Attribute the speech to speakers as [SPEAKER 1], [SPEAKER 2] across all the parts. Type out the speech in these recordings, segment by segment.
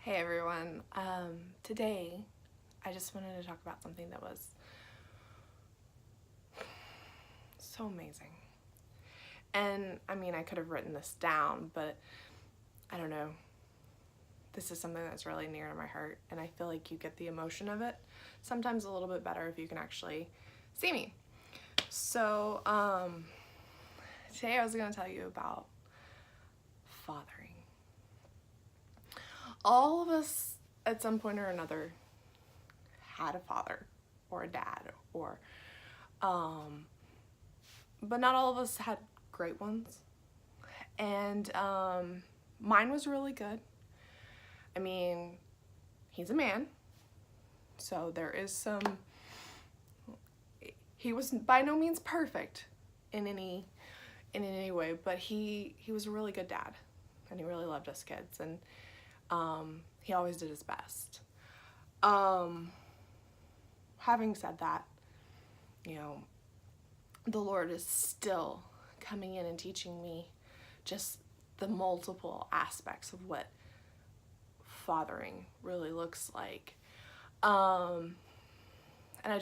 [SPEAKER 1] Hey everyone, today I just wanted to talk about something that was so amazing. And I mean, I could have written this down, but I don't know. This is something that's really near to my heart, and I feel like you get the emotion of it sometimes a little bit better if you can actually see me. So, today I was going to tell you about fathering. All of us at some point or another had a father or a dad or but not all of us had great ones. And mine was really good. I mean, he's a man, so there is some, he was by no means perfect in any way, but he was a really good dad, and he really loved us kids, and he always did his best. Having said that, you know, the Lord is still coming in and teaching me just the multiple aspects of what fathering really looks like. And I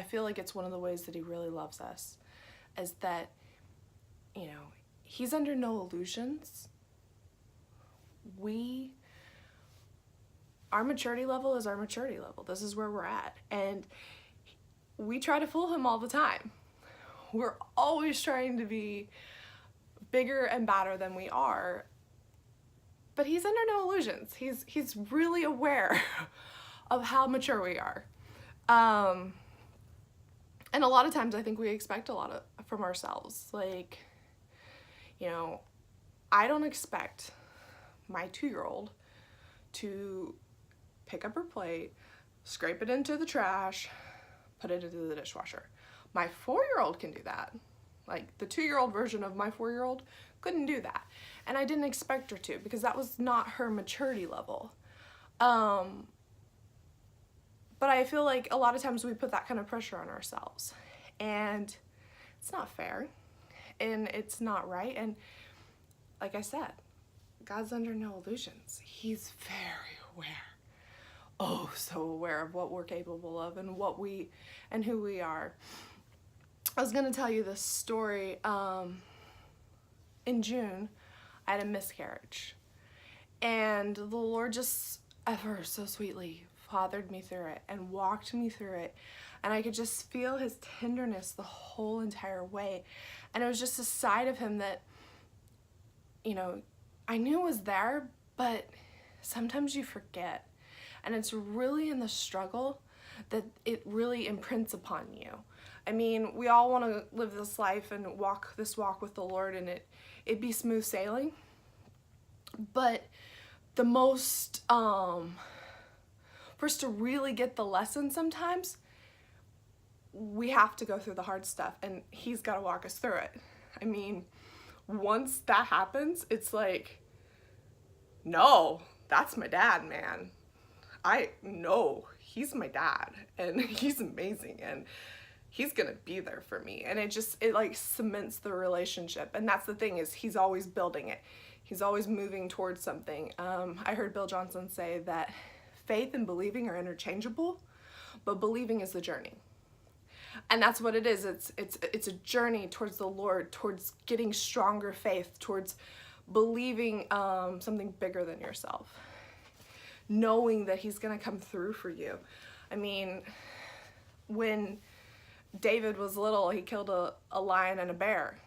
[SPEAKER 1] feel like it's one of the ways that he really loves us, is that, you know, he's under no illusions. Our maturity level is our maturity level. This is where we're at. And we try to fool him all the time. We're always trying to be bigger and badder than we are, but he's under no illusions. He's really aware of how mature we are. And a lot of times I think we expect a lot from ourselves. Like, you know, I don't expect my 2-year-old to pick up her plate, scrape it into the trash, put it into the dishwasher. My 4-year-old can do that. Like, the 2-year-old version of my 4-year-old couldn't do that. And I didn't expect her to, because that was not her maturity level. But I feel like a lot of times we put that kind of pressure on ourselves. And it's not fair. And it's not right. And like I said, God's under no illusions. He's very aware. Oh, so aware of what we're capable of and who we are. I was gonna tell you this story. In June, I had a miscarriage, and the Lord just ever so sweetly fathered me through it and walked me through it, and I could just feel his tenderness the whole entire way. And it was just a side of him that, you know, I knew was there, but sometimes you forget. And it's really in the struggle that it really imprints upon you. I mean, we all want to live this life and walk this walk with the Lord, and it be smooth sailing. But the most, for us to really get the lesson sometimes, we have to go through the hard stuff, and he's got to walk us through it. I mean, once that happens, it's like, no, that's my dad, man. I know he's my dad, and he's amazing, and he's gonna be there for me. And it like cements the relationship. And that's the thing, is he's always building it. He's always moving towards something. I heard Bill Johnson say that faith and believing are interchangeable, but believing is the journey. And that's what it is. It's a journey towards the Lord, towards getting stronger faith, towards believing something bigger than yourself, knowing that he's gonna come through for you. I mean, when David was little, he killed a lion and a bear.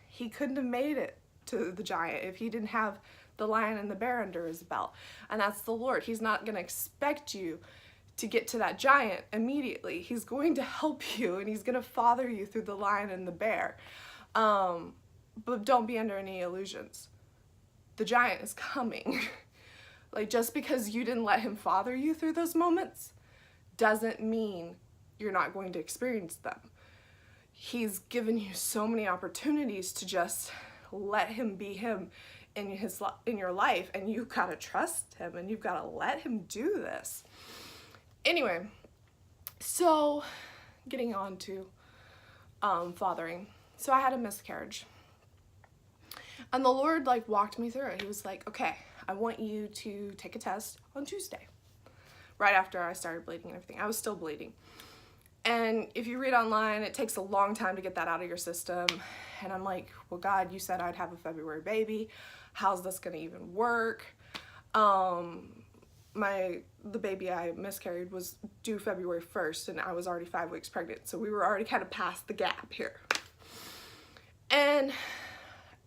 [SPEAKER 1] He couldn't have made it to the giant if he didn't have the lion and the bear under his belt. And that's the Lord. He's not gonna expect you to get to that giant immediately. He's going to help you, and he's gonna father you through the lion and the bear. But don't be under any illusions. The giant is coming. Like, just because you didn't let him father you through those moments doesn't mean you're not going to experience them. He's given you so many opportunities to just let him be him in your life, and you've got to trust him, and you've got to let him do this. Anyway, so getting on to fathering. So I had a miscarriage, and the Lord like walked me through it. He was like, okay, I want you to take a test on Tuesday. Right after I started bleeding and everything. I was still bleeding. And if you read online, it takes a long time to get that out of your system. And I'm like, well, God, you said I'd have a February baby. How's this gonna even work? The baby I miscarried was due February 1st, and I was already 5 weeks pregnant. So we were already kind of past the gap here. And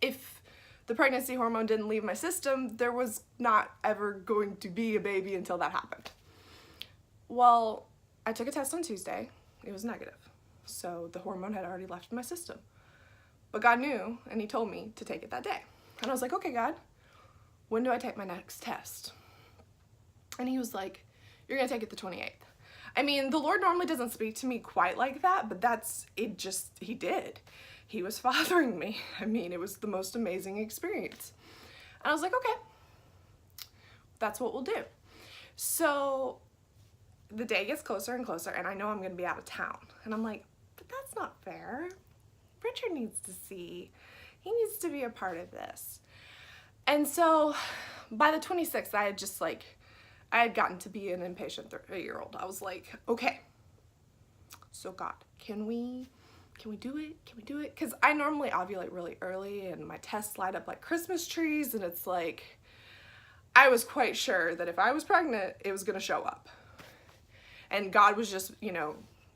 [SPEAKER 1] if the pregnancy hormone didn't leave my system, there was not ever going to be a baby until that happened. Well, I took a test on Tuesday. It was negative. So the hormone had already left my system. But God knew, and he told me to take it that day. And I was like, okay, God, when do I take my next test? And he was like, you're gonna take it the 28th. I mean, the Lord normally doesn't speak to me quite like that, but he did. He was fathering me. I mean, it was the most amazing experience. And I was like, okay, that's what we'll do. So the day gets closer and closer, and I know I'm going to be out of town. And I'm like, but that's not fair. Richard needs to see. He needs to be a part of this. And so by the 26th, I had gotten to be an impatient 3-year-old. I was like, okay, so God, can we do it? Can we do it? Because I normally ovulate really early, and my tests light up like Christmas trees, and it's like, I was quite sure that if I was pregnant, it was going to show up. And God was just,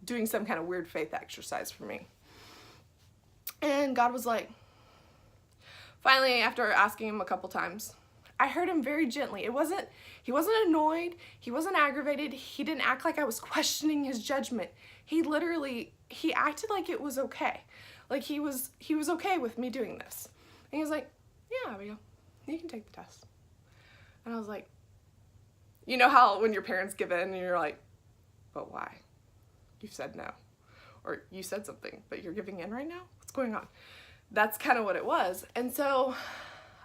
[SPEAKER 1] doing some kind of weird faith exercise for me. And God was like, finally, after asking him a couple times, I heard him very gently. He wasn't annoyed. He wasn't aggravated. He didn't act like I was questioning his judgment. He acted like it was okay. Like he was okay with me doing this. And he was like, yeah, Abigail, you can take the test. And I was like, you know how when your parents give in and you're like, but why? You said no. Or you said something, but you're giving in right now? What's going on? That's kind of what it was. And so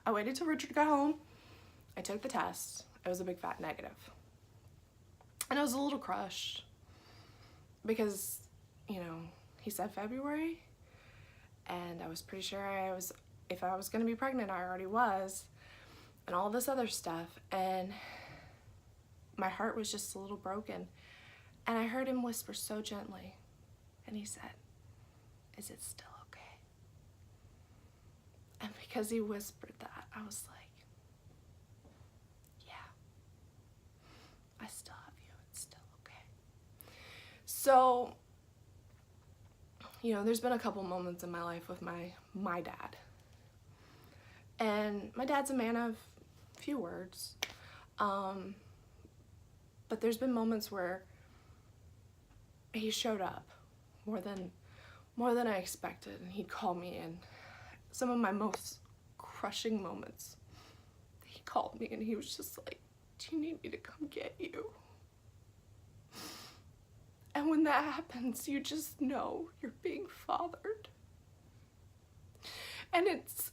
[SPEAKER 1] I waited till Richard got home. I took the test. It was a big fat negative. And I was a little crushed because, he said February, and I was pretty sure if I was going to be pregnant, I already was, and all this other stuff. And my heart was just a little broken. And I heard him whisper so gently, and he said, is it still okay? And because he whispered that, I was like, yeah, I still have you. It's still okay. So, there's been a couple moments in my life with my dad. And my dad's a man of few words. But there's been moments where he showed up more than I expected, and he'd call me in. Some of my most crushing moments, he called me and he was just like, do you need me to come get you? And when that happens, you just know you're being fathered. And it's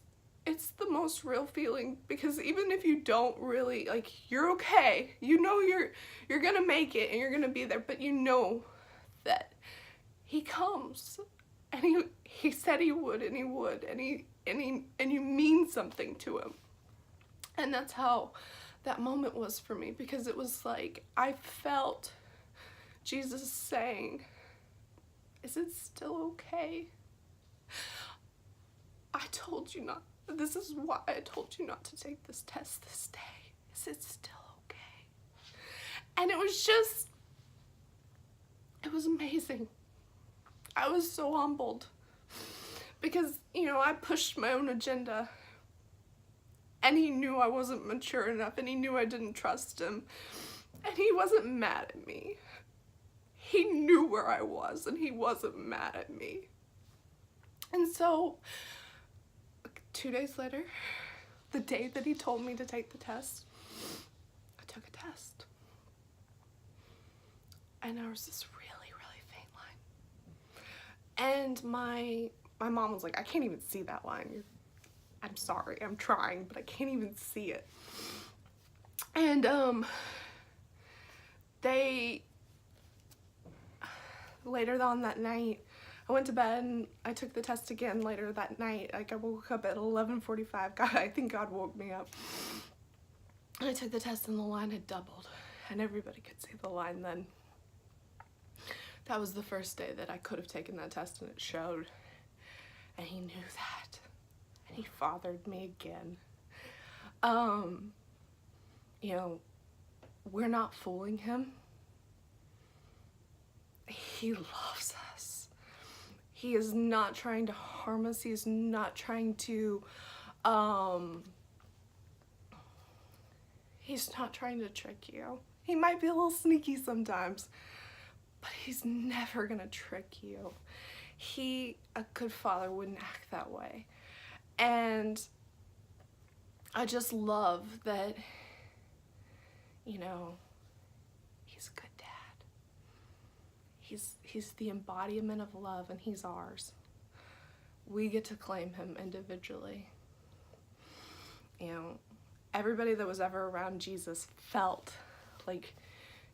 [SPEAKER 1] the most real feeling, because even if you don't really, you're okay. You're gonna make it and you're gonna be there, but you know that he comes, and he said he would, and he would, and you mean something to him. And that's how that moment was for me, because it was like I felt Jesus saying, is it still okay? I told you not. This is why I told you not to take this test this day. Is it still okay? And it was amazing. I was so humbled because, I pushed my own agenda, and he knew I wasn't mature enough, and he knew I didn't trust him, and he wasn't mad at me. He knew where I was, and he wasn't mad at me. And so 2 days later, the day that he told me to take the test, I took a test. And there was this really, really faint line. And my mom was like, I can't even see that line. I'm sorry, I'm trying, but I can't even see it. And later on that night, I went to bed and I took the test again later that night. I woke up at 11:45. God, I think God woke me up. I took the test and the line had doubled, and everybody could see the line then. That was the first day that I could have taken that test, and it showed. And he knew that. And he fathered me again. You know, we're not fooling him. He loves us. He is not trying to harm us. He is not trying to, he's not trying to trick you. He might be a little sneaky sometimes, but he's never gonna trick you. A good father wouldn't act that way. And I just love that, you know, he's a good dad. He's the embodiment of love, and he's ours. We get to claim him individually. You know, everybody that was ever around Jesus felt like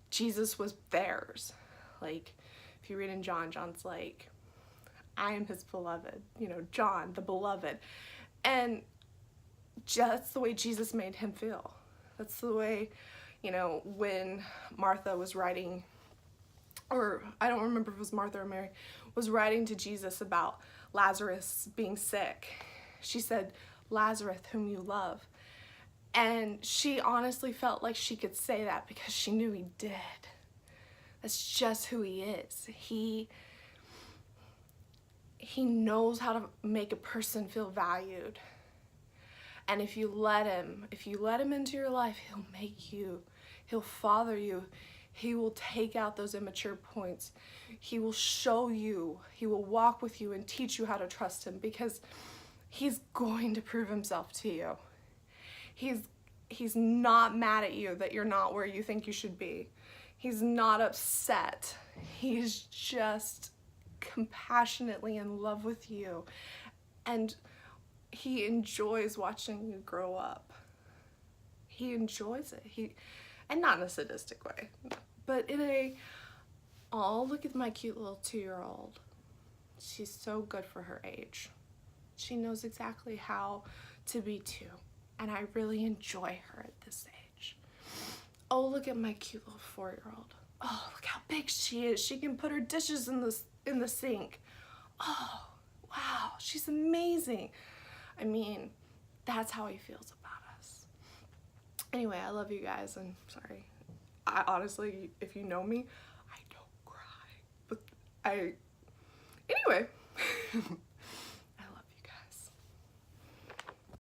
[SPEAKER 1] Jesus was theirs. Like, if you read in John, John's like, I am his beloved, you know, John, the beloved. And that's the way Jesus made him feel. That's the way, you know, when Martha was writing, or I don't remember if it was Martha or Mary, was writing to Jesus about Lazarus being sick. She said, Lazarus, whom you love. And she honestly felt like she could say that because she knew he did. That's just who he is. He knows how to make a person feel valued. And if you let him into your life, he'll father you. He will take out those immature points. He will show you, he will walk with you and teach you how to trust him, because he's going to prove himself to you. He's not mad at you that you're not where you think you should be. He's not upset. He's just compassionately in love with you, and he enjoys watching you grow up. He enjoys it. And not in a sadistic way, but in a, oh, look at my cute little 2-year-old. She's so good for her age. She knows exactly how to be 2, and I really enjoy her at this age. Oh, look at my cute little 4-year-old. Oh, look how big she is. She can put her dishes in the sink. Oh, wow, she's amazing. I mean, that's how he feels about us. Anyway, I love you guys, and sorry. I honestly, if you know me, I don't cry. But anyway.